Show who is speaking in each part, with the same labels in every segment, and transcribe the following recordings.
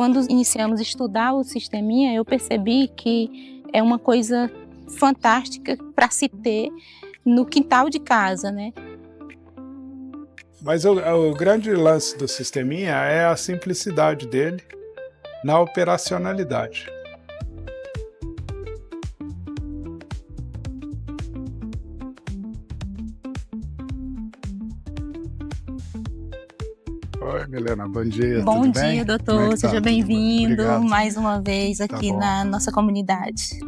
Speaker 1: Quando iniciamos a estudar o sisteminha, eu percebi que é uma coisa fantástica para se ter no quintal de casa, né?
Speaker 2: Mas o grande lance do sisteminha é a simplicidade dele na operacionalidade. Oi, Milena, bom dia,
Speaker 1: Bom
Speaker 2: tudo
Speaker 1: dia,
Speaker 2: bem?
Speaker 1: doutor, seja bem-vindo mais uma vez
Speaker 2: Tá
Speaker 1: aqui
Speaker 2: bom.
Speaker 1: na nossa comunidade.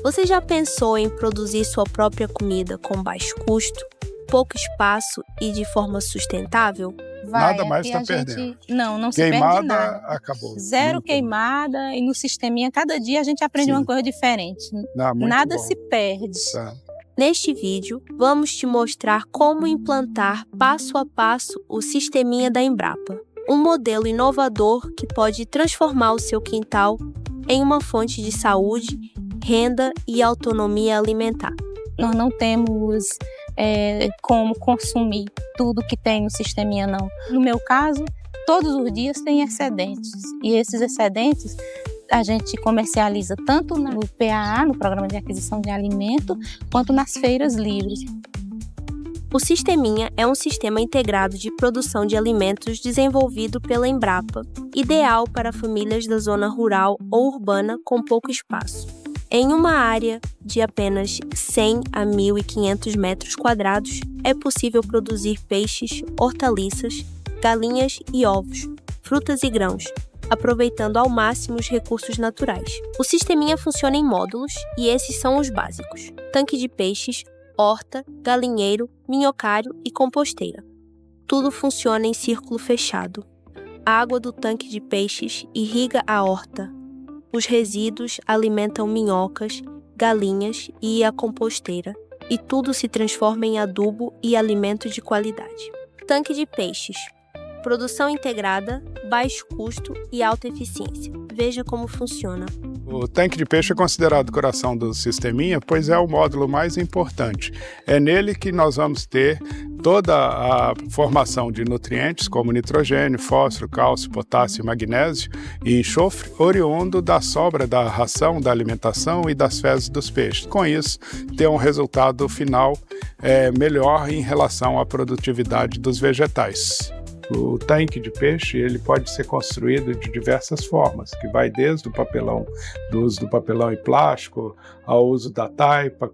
Speaker 3: Você já pensou em produzir sua própria comida com baixo custo, pouco espaço e de forma sustentável?
Speaker 2: Nada mais
Speaker 1: aqui
Speaker 2: está
Speaker 1: a gente-
Speaker 2: perdendo.
Speaker 1: Não se perde
Speaker 2: Queimada,
Speaker 1: nada.
Speaker 2: acabou.
Speaker 1: Zero
Speaker 2: Muito
Speaker 1: queimada, e no sisteminha, cada dia a gente aprende
Speaker 2: Sim.
Speaker 1: uma coisa diferente.
Speaker 2: bom. Não, muito
Speaker 1: Nada
Speaker 2: bom.
Speaker 1: se perde.
Speaker 2: Tá.
Speaker 3: Neste vídeo, vamos te mostrar como implantar passo a passo o sisteminha da Embrapa, um modelo inovador que pode transformar o seu quintal em uma fonte de saúde, renda e autonomia alimentar.
Speaker 1: Nós não temos como consumir tudo que tem no sisteminha, não. No meu caso, todos os dias tem excedentes. E esses excedentes a gente comercializa tanto no PAA, no Programa de Aquisição de Alimento, quanto nas feiras livres.
Speaker 3: O sisteminha é um sistema integrado de produção de alimentos desenvolvido pela Embrapa, ideal para famílias da zona rural ou urbana com pouco espaço. Em uma área de apenas 100 a 1.500 metros quadrados, é possível produzir peixes, hortaliças, galinhas e ovos, frutas e grãos, aproveitando ao máximo os recursos naturais. O sisteminha funciona em módulos e esses são os básicos: tanque de peixes, horta, galinheiro, minhocário e composteira. Tudo funciona em círculo fechado. A água do tanque de peixes irriga a horta. Os resíduos alimentam minhocas, galinhas e a composteira, e tudo se transforma em adubo e alimento de qualidade. Tanque de peixes. Produção integrada, baixo custo e alta eficiência. Veja como funciona.
Speaker 2: O tanque de peixe é considerado o coração do sisteminha, pois é o módulo mais importante. É nele que nós vamos ter toda a formação de nutrientes como nitrogênio, fósforo, cálcio, potássio, magnésio e enxofre, oriundo da sobra da ração, da alimentação e das fezes dos peixes. Com isso, ter um resultado final melhor em relação à produtividade dos vegetais. O tanque de peixe ele pode ser construído de diversas formas, que vai desde o papelão, do uso do papelão e plástico, ao uso da taipa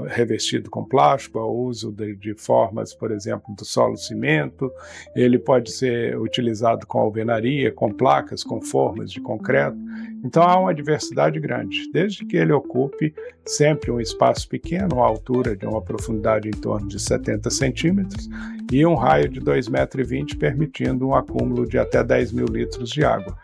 Speaker 2: revestido com plástico, ao uso de formas, por exemplo, do solo cimento. Ele pode ser utilizado com alvenaria, com placas, com formas de concreto. Então há uma diversidade grande, desde que ele ocupe sempre um espaço pequeno, a altura de uma profundidade em torno de 70 centímetros e um raio de 2,20 metros, permitindo um acúmulo de até 10 mil litros de água.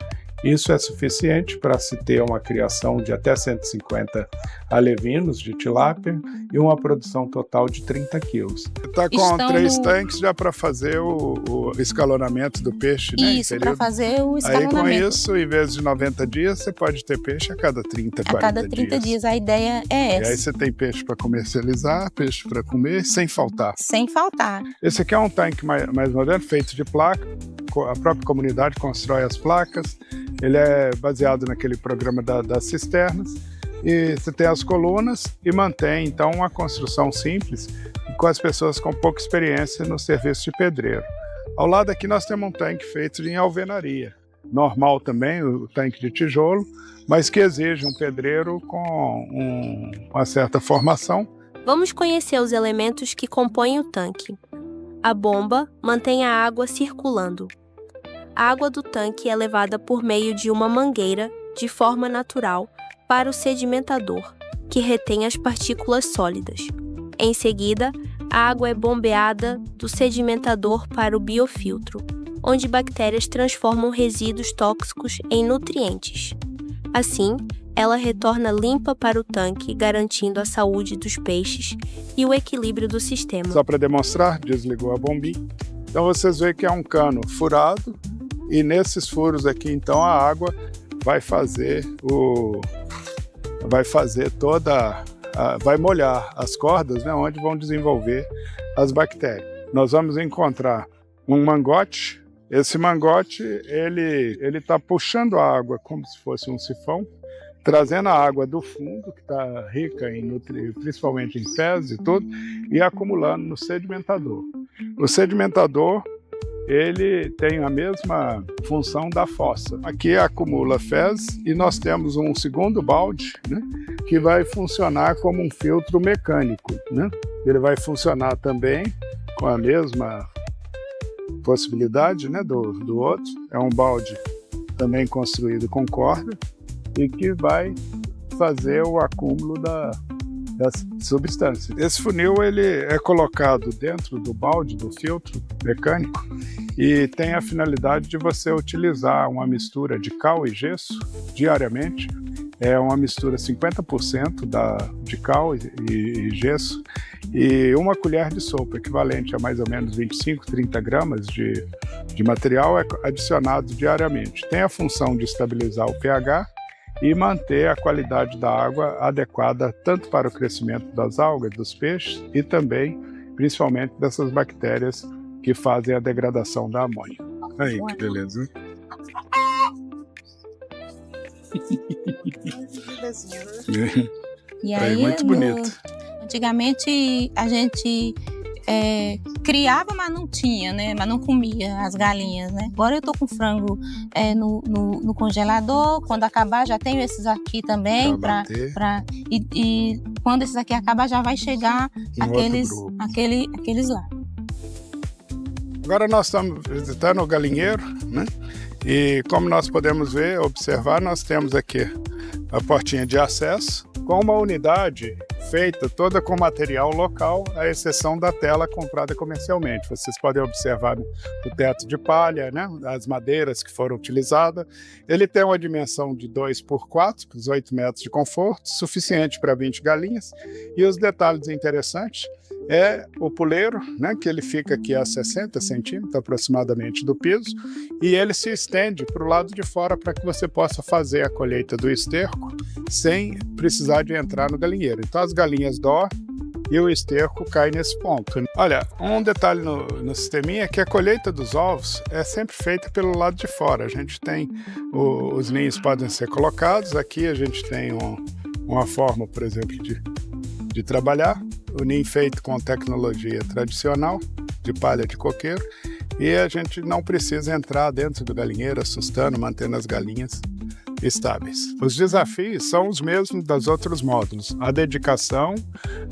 Speaker 2: Isso é suficiente para se ter uma criação de até 150 alevinos de tilápia e uma produção total de 30 quilos. Está com 3 tanques já para fazer o escalonamento do peixe, né?
Speaker 1: Isso, para fazer o escalonamento.
Speaker 2: Aí com isso, em vez de 90 dias, você pode ter peixe a cada 30, 40 dias.
Speaker 1: A cada 30 dias, a ideia é essa.
Speaker 2: E aí você tem peixe para comercializar, peixe para comer, sem faltar.
Speaker 1: Sem faltar.
Speaker 2: Esse aqui é um tanque mais moderno, feito de placa. A própria comunidade constrói as placas. Ele é baseado naquele programa das cisternas. E você tem as colunas e mantém, então, uma construção simples com as pessoas com pouca experiência no serviço de pedreiro. Ao lado aqui nós temos um tanque feito em alvenaria. Normal também, o tanque de tijolo, mas que exige um pedreiro com uma certa formação.
Speaker 3: Vamos conhecer os elementos que compõem o tanque. A bomba mantém a água circulando. A água do tanque é levada por meio de uma mangueira, de forma natural, para o sedimentador, que retém as partículas sólidas. Em seguida, a água é bombeada do sedimentador para o biofiltro, onde bactérias transformam resíduos tóxicos em nutrientes. Assim, ela retorna limpa para o tanque, garantindo a saúde dos peixes e o equilíbrio do sistema.
Speaker 2: Só para demonstrar, desligou a bombinha. Então vocês veem que é um cano furado e nesses furos aqui, então, a água vai fazer vai fazer vai molhar as cordas, né, onde vão desenvolver as bactérias. Nós vamos encontrar um mangote. Esse mangote, ele está puxando a água como se fosse um sifão, trazendo a água do fundo, que está rica em principalmente em fezes e tudo, e acumulando no sedimentador. O sedimentador, ele tem a mesma função da fossa. Aqui acumula fezes e nós temos um segundo balde, né, que vai funcionar como um filtro mecânico, né? Ele vai funcionar também com a mesma possibilidade, né, do outro. É um balde também construído com corda e que vai fazer o acúmulo das substâncias. Esse funil ele é colocado dentro do balde, do filtro mecânico, e tem a finalidade de você utilizar uma mistura de cal e gesso diariamente. É uma mistura 50% de cal e gesso, e uma colher de sopa, equivalente a mais ou menos 25, 30 gramas de material, é adicionado diariamente. Tem a função de estabilizar o pH e manter a qualidade da água adequada tanto para o crescimento das algas, dos peixes, e também, principalmente, dessas bactérias que fazem a degradação da amônia. Aí, que beleza, hein?
Speaker 1: E aí,
Speaker 2: muito bonito.
Speaker 1: Antigamente a gente criava, mas não tinha, né? Mas não comia as galinhas, né? Agora eu tô com frango no congelador. Quando acabar, já tenho esses aqui também. E quando esses aqui acabar, já vai chegar aqueles lá.
Speaker 2: Agora nós estamos visitando o galinheiro, né? E como nós podemos ver, observar, nós temos aqui a portinha de acesso com uma unidade feita toda com material local, à exceção da tela comprada comercialmente. Vocês podem observar o teto de palha, né? As madeiras que foram utilizadas. Ele tem uma dimensão de 2x4, 18 metros de conforto, suficiente para 20 galinhas. E os detalhes interessantes é o puleiro, né, que ele fica aqui a 60 centímetros aproximadamente do piso, e ele se estende para o lado de fora para que você possa fazer a colheita do esterco sem precisar de entrar no galinheiro. Então as galinhas dormem e o esterco cai nesse ponto. Olha, um detalhe no sisteminha é que a colheita dos ovos é sempre feita pelo lado de fora. A gente tem, os ninhos podem ser colocados, aqui a gente tem uma forma, por exemplo, de trabalhar. O ninho feito com tecnologia tradicional, de palha de coqueiro, e a gente não precisa entrar dentro do galinheiro assustando, mantendo as galinhas estáveis. Os desafios são os mesmos dos outros módulos, a dedicação,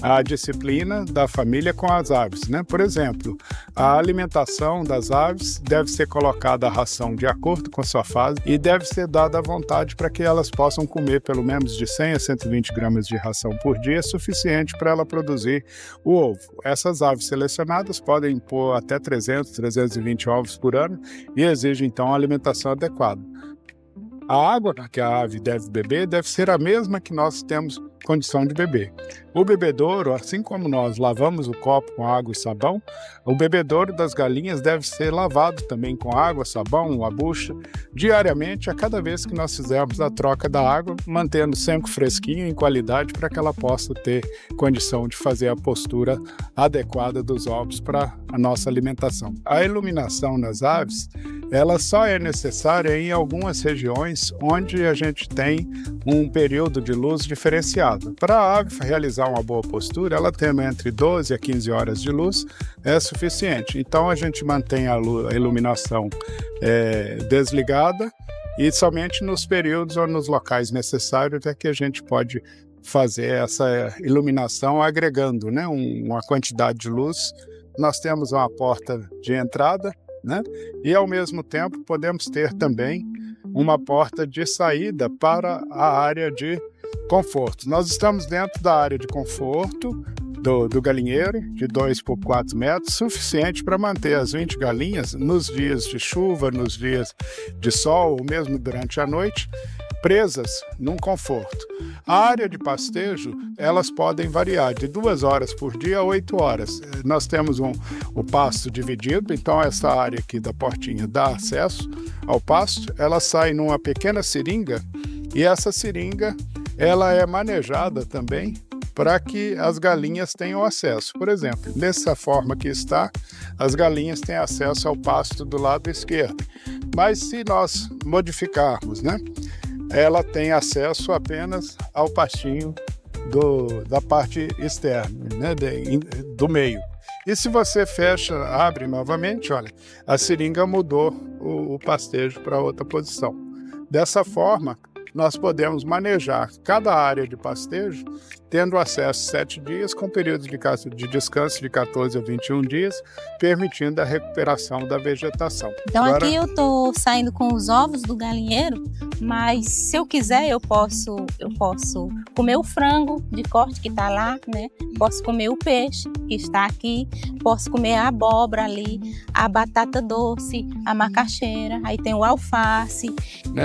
Speaker 2: a disciplina da família com as aves, né? Por exemplo, a alimentação das aves deve ser colocada a ração de acordo com a sua fase e deve ser dada à vontade para que elas possam comer pelo menos de 100 a 120 gramas de ração por dia, suficiente para ela produzir o ovo. Essas aves selecionadas podem pôr até 300, 320 ovos por ano e exigem então uma alimentação adequada. A água que a ave deve beber deve ser a mesma que nós temos condição de beber. O bebedouro, assim como nós lavamos o copo com água e sabão, o bebedouro das galinhas deve ser lavado também com água, sabão, a bucha, diariamente, a cada vez que nós fizermos a troca da água, mantendo sempre fresquinho em qualidade para que ela possa ter condição de fazer a postura adequada dos ovos para a nossa alimentação. A iluminação nas aves, ela só é necessária em algumas regiões onde a gente tem um período de luz diferenciado. Para a ave realizar uma boa postura, ela tendo entre 12 a 15 horas de luz é suficiente. Então a gente mantém a iluminação desligada e somente nos períodos ou nos locais necessários é que a gente pode fazer essa iluminação agregando, né, uma quantidade de luz. Nós temos uma porta de entrada, né, e ao mesmo tempo podemos ter também uma porta de saída para a área de conforto. Nós estamos dentro da área de conforto do galinheiro, de 2 por 4 metros, suficiente para manter as 20 galinhas nos dias de chuva, nos dias de sol, ou mesmo durante a noite, presas num conforto. A área de pastejo, elas podem variar de 2 horas por dia a 8 horas. Nós temos o pasto dividido, então essa área aqui da portinha dá acesso ao pasto, ela sai numa pequena seringa e essa seringa ela é manejada também para que as galinhas tenham acesso. Por exemplo, nessa forma que está, as galinhas têm acesso ao pasto do lado esquerdo. Mas se nós modificarmos, né, ela tem acesso apenas ao pastinho da parte externa, né, do meio. E se você fecha, abre novamente, olha, a seringa mudou o pastejo para outra posição. Dessa forma, nós podemos manejar cada área de pastejo, tendo acesso 7 dias, com períodos de descanso de 14 a 21 dias, permitindo a recuperação da vegetação.
Speaker 1: Então aqui eu estou saindo com os ovos do galinheiro, mas se eu quiser eu posso comer o frango de corte que está lá, né? Posso comer o peixe que está aqui, posso comer a abóbora ali, a batata doce, a macaxeira, aí tem o alface.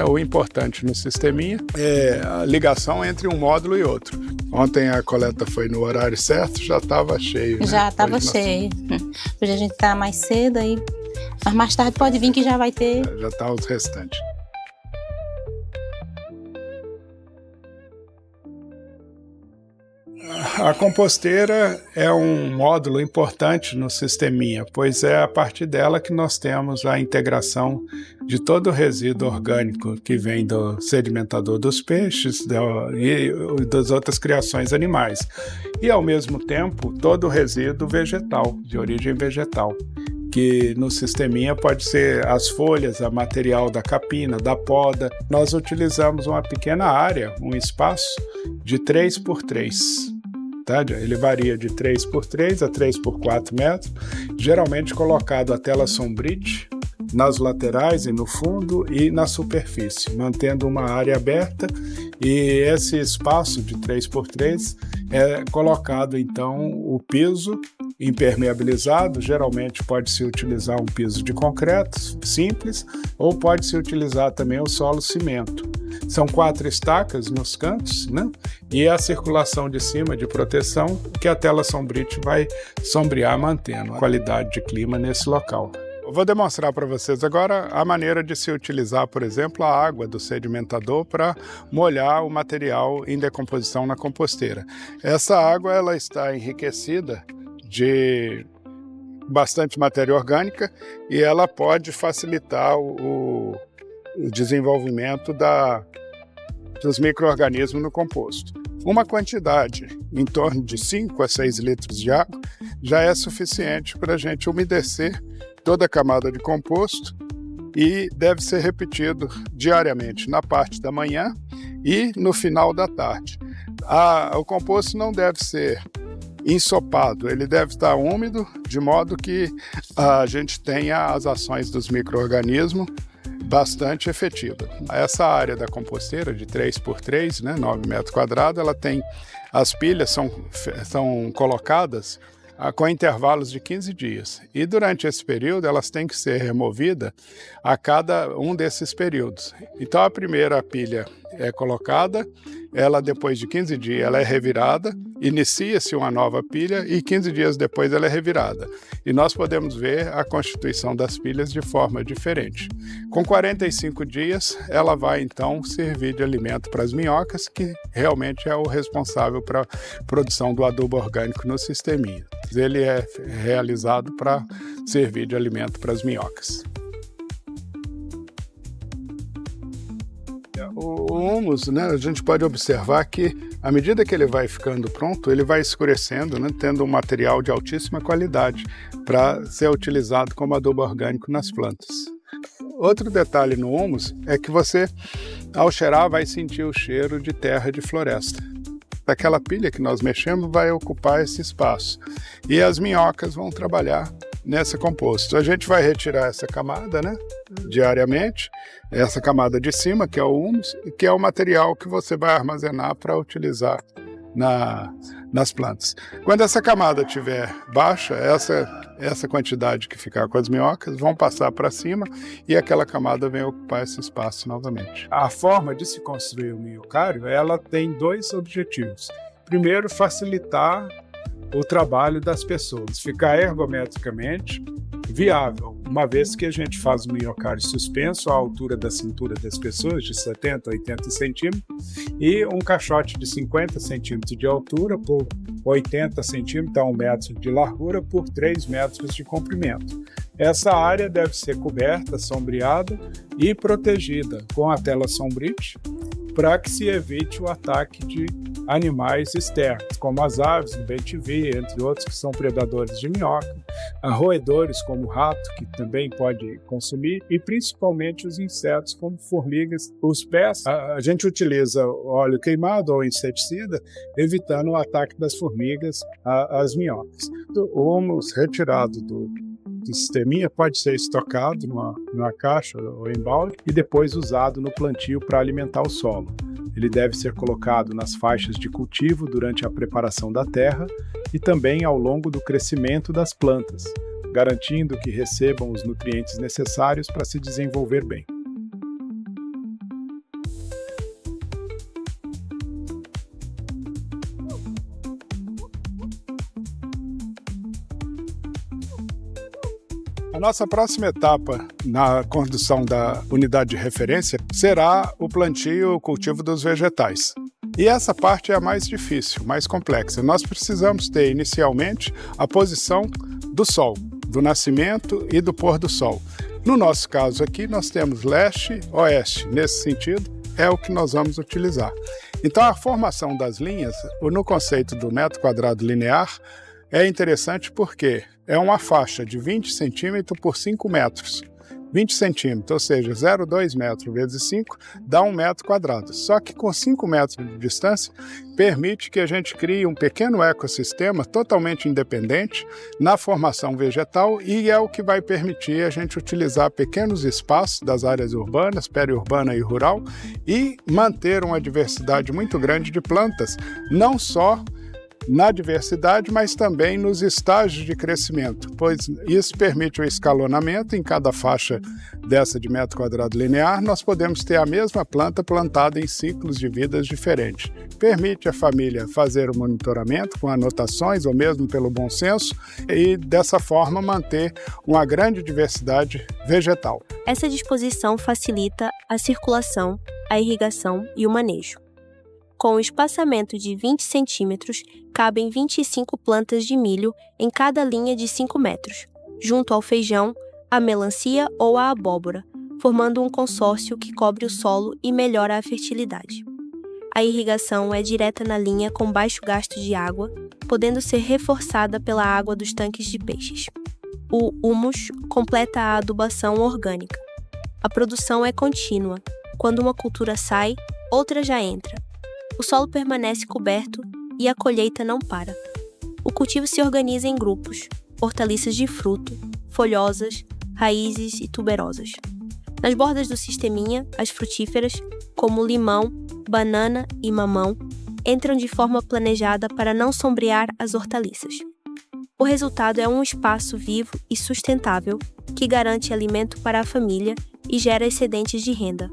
Speaker 2: O importante no sisteminha é a ligação entre um módulo e outro. Ontem a coleta foi no horário certo, já estava cheio. Né?
Speaker 1: Já estava cheio. Hoje a gente está mais cedo aí, mas mais tarde pode vir que já vai ter.
Speaker 2: Já está os restantes. A composteira é um módulo importante no sisteminha, pois é a partir dela que nós temos a integração de todo o resíduo orgânico que vem do sedimentador dos peixes e das outras criações animais. E, ao mesmo tempo, todo o resíduo vegetal, de origem vegetal, que no sisteminha pode ser as folhas, a material da capina, da poda. Nós utilizamos uma pequena área, um espaço de 3x3. Tá? Ele varia de 3x3 a 3x4 metros, geralmente colocado a tela sombrite nas laterais e no fundo e na superfície, mantendo uma área aberta, e esse espaço de 3x3 é colocado então o piso impermeabilizado. Geralmente pode-se utilizar um piso de concreto simples ou pode-se utilizar também o solo cimento. São 4 estacas nos cantos, né? E a circulação de cima de proteção que a tela sombrite vai sombrear, mantendo a qualidade de clima nesse local. Eu vou demonstrar para vocês agora a maneira de se utilizar, por exemplo, a água do sedimentador para molhar o material em decomposição na composteira. Essa água ela está enriquecida de bastante matéria orgânica e ela pode facilitar o desenvolvimento dos micro-organismos no composto. Uma quantidade em torno de 5 a 6 litros de água já é suficiente para a gente umedecer toda a camada de composto e deve ser repetido diariamente na parte da manhã e no final da tarde. O composto não deve ser ensopado, ele deve estar úmido, de modo que a gente tenha as ações dos micro-organismos bastante efetiva. Essa área da composteira de 3x3, né, 9 metros quadrados, ela tem, as pilhas são colocadas com intervalos de 15 dias. E durante esse período elas têm que ser removidas a cada um desses períodos. Então a primeira pilha é colocada, ela depois de 15 dias ela é revirada, inicia-se uma nova pilha e 15 dias depois ela é revirada. E nós podemos ver a constituição das pilhas de forma diferente. Com 45 dias ela vai então servir de alimento para as minhocas, que realmente é o responsável para a produção do adubo orgânico no sisteminha. Ele é realizado para servir de alimento para as minhocas. O humus, né, a gente pode observar que, à medida que ele vai ficando pronto, ele vai escurecendo, né, tendo um material de altíssima qualidade para ser utilizado como adubo orgânico nas plantas. Outro detalhe no humus é que você, ao cheirar, vai sentir o cheiro de terra de floresta. Aquela pilha que nós mexemos vai ocupar esse espaço e as minhocas vão trabalhar nesse composto. A gente vai retirar essa camada, né, diariamente, essa camada de cima, que é o humus, que é o material que você vai armazenar para utilizar nas plantas. Quando essa camada estiver baixa, essa quantidade que ficar com as minhocas vão passar para cima e aquela camada vem ocupar esse espaço novamente. A forma de se construir o minhocário, ela tem 2 objetivos. Primeiro, facilitar o trabalho das pessoas, ficar ergometricamente viável. uma vez que a gente faz o minhocárdio suspenso à altura da cintura das pessoas, de 70 a 80 centímetros, e um caixote de 50 centímetros de altura por 80 centímetros a 1 metro de largura por 3 metros de comprimento. Essa área deve ser coberta, sombreada e protegida com a tela Sombrite, para que se evite o ataque de animais externos, como as aves do bem-te-vi, entre outros, que são predadores de minhoca, roedores como o rato, que também pode consumir, e principalmente os insetos como formigas. Os pés, a gente utiliza óleo queimado ou inseticida, evitando o ataque das formigas às minhocas. O humus retirado do sisteminha pode ser estocado numa caixa ou em balde e depois usado no plantio para alimentar o solo. Ele deve ser colocado nas faixas de cultivo durante a preparação da terra e também ao longo do crescimento das plantas, garantindo que recebam os nutrientes necessários para se desenvolver bem. A nossa próxima etapa na condução da unidade de referência será o plantio, o cultivo dos vegetais. E essa parte é a mais difícil, mais complexa. Nós precisamos ter inicialmente a posição do sol, do nascimento e do pôr do sol. No nosso caso aqui, nós temos leste, oeste. Nesse sentido, é o que nós vamos utilizar. Então, a formação das linhas, no conceito do metro quadrado linear, é interessante porque é uma faixa de 20 centímetros por 5 metros. 20 centímetros, ou seja, 0,2 metros vezes 5 dá 1 metro quadrado. Só que com 5 metros de distância, permite que a gente crie um pequeno ecossistema totalmente independente na formação vegetal e é o que vai permitir a gente utilizar pequenos espaços das áreas urbanas, periurbana e rural e manter uma diversidade muito grande de plantas, não só na diversidade, mas também nos estágios de crescimento, pois isso permite o escalonamento em cada faixa dessa de metro quadrado linear, nós podemos ter a mesma planta plantada em ciclos de vidas diferentes. Permite a família fazer o monitoramento com anotações ou mesmo pelo bom senso e dessa forma manter uma grande diversidade vegetal.
Speaker 3: Essa disposição facilita a circulação, a irrigação e o manejo. Com o espaçamento de 20 centímetros, cabem 25 plantas de milho em cada linha de 5 metros, junto ao feijão, a melancia ou a abóbora, formando um consórcio que cobre o solo e melhora a fertilidade. A irrigação é direta na linha com baixo gasto de água, podendo ser reforçada pela água dos tanques de peixes. O humus completa a adubação orgânica. A produção é contínua. Quando uma cultura sai, outra já entra. O solo permanece coberto e a colheita não para. O cultivo se organiza em grupos, hortaliças de fruto, folhosas, raízes e tuberosas. Nas bordas do sisteminha, as frutíferas, como limão, banana e mamão, entram de forma planejada para não sombrear as hortaliças. O resultado é um espaço vivo e sustentável que garante alimento para a família e gera excedentes de renda.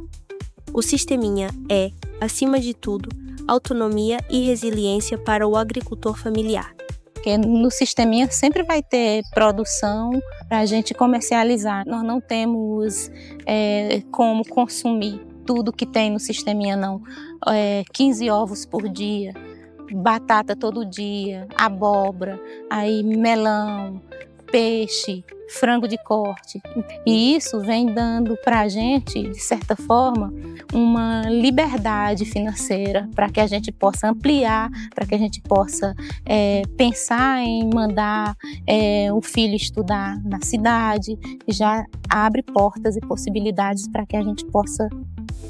Speaker 3: O sisteminha é, acima de tudo, autonomia e resiliência para o agricultor familiar.
Speaker 1: Porque no sisteminha sempre vai ter produção para a gente comercializar. Nós não temos como consumir tudo que tem no sisteminha, não. 15 ovos por dia, batata todo dia, abóbora, aí melão, peixe, frango de corte. E isso vem dando para a gente, de certa forma, uma liberdade financeira para que a gente possa ampliar, para que a gente possa pensar em mandar o filho estudar na cidade. Já abre portas e possibilidades para que a gente possa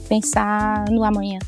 Speaker 1: pensar no amanhã.